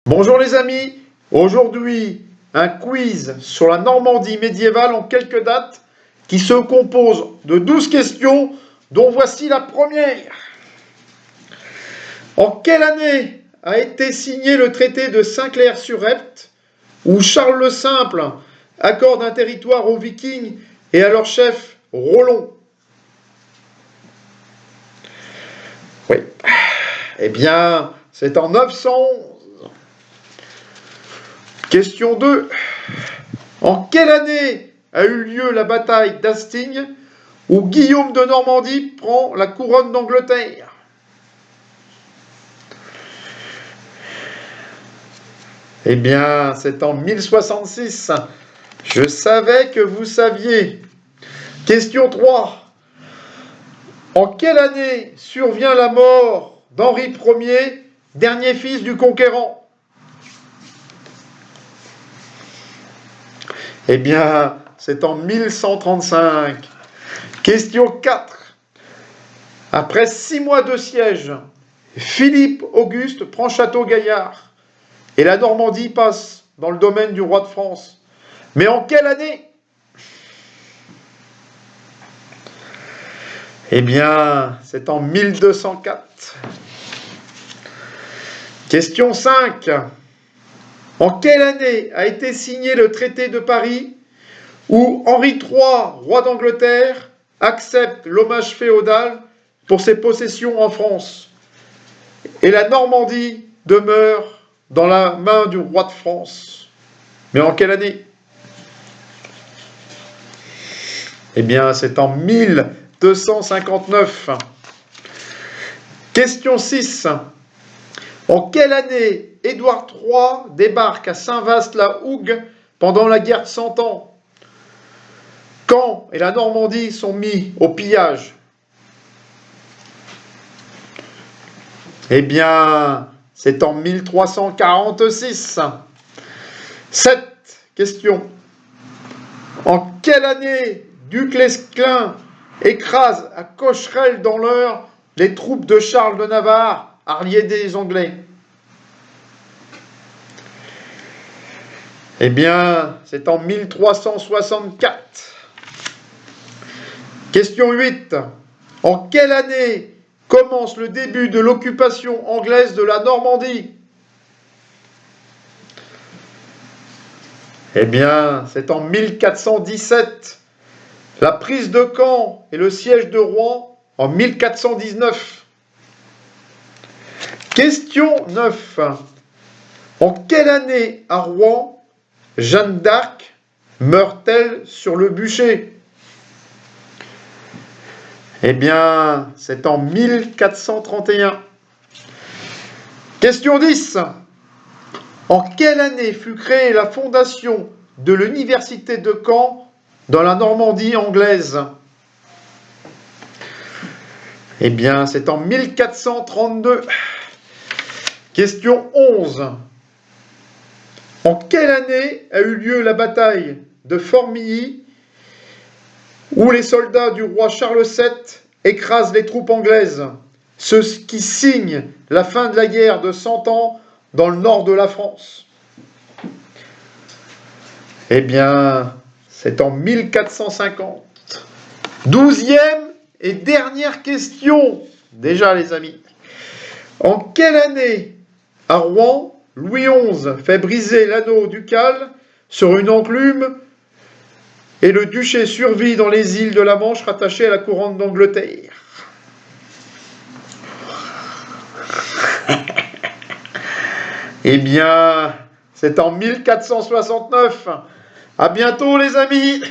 Bonjour les amis, aujourd'hui un quiz sur la Normandie médiévale en quelques dates qui se compose de 12 questions dont voici la première. En quelle année a été signé le traité de Saint-Clair-sur-Epte où Charles le Simple accorde un territoire aux Vikings et à leur chef Rollon? Oui, eh bien c'est en 911. Question 2. En quelle année a eu lieu la bataille d'Hastings où Guillaume de Normandie prend la couronne d'Angleterre? Eh bien, c'est en 1066. Je savais que vous saviez. Question 3. En quelle année survient la mort d'Henri Ier, dernier fils du conquérant? Eh bien, c'est en 1135. Question 4. Après 6 mois de siège, Philippe Auguste prend Château-Gaillard et la Normandie passe dans le domaine du roi de France. Mais en quelle année? Eh bien, c'est en 1204. Question 5. En quelle année a été signé le traité de Paris où Henri III, roi d'Angleterre, accepte l'hommage féodal pour ses possessions en France et la Normandie demeure dans la main du roi de France? Mais en quelle année? Eh bien, c'est en 1259. Question 6. En quelle année Édouard III débarque à Saint-Vaast-la-Hougue pendant la guerre de Cent Ans? Caen et la Normandie sont mis au pillage. Eh bien, c'est en 1346. 7 questions. En quelle année Duquesclin écrase à Cocherel dans l'Eure les troupes de Charles de Navarre, alliés des Anglais? Eh bien, c'est en 1364. Question 8. En quelle année commence le début de l'occupation anglaise de la Normandie? Eh bien, c'est en 1417. La prise de Caen et le siège de Rouen en 1419. Question 9. En quelle année à Rouen Jeanne d'Arc meurt-elle sur le bûcher? Eh bien, c'est en 1431. Question 10. En quelle année fut créée la fondation de l'université de Caen dans la Normandie anglaise? Eh bien, c'est en 1432. Question 11. En quelle année a eu lieu la bataille de Formilly où les soldats du roi Charles VII écrasent les troupes anglaises, ce qui signe la fin de la guerre de Cent Ans dans le nord de la France? Eh bien, c'est en 1450. 12e et dernière question, déjà les amis. En quelle année, à Rouen, Louis XI fait briser l'anneau ducal sur une enclume et le duché survit dans les îles de la Manche rattachées à la couronne d'Angleterre? Eh bien, c'est en 1469. À bientôt les amis.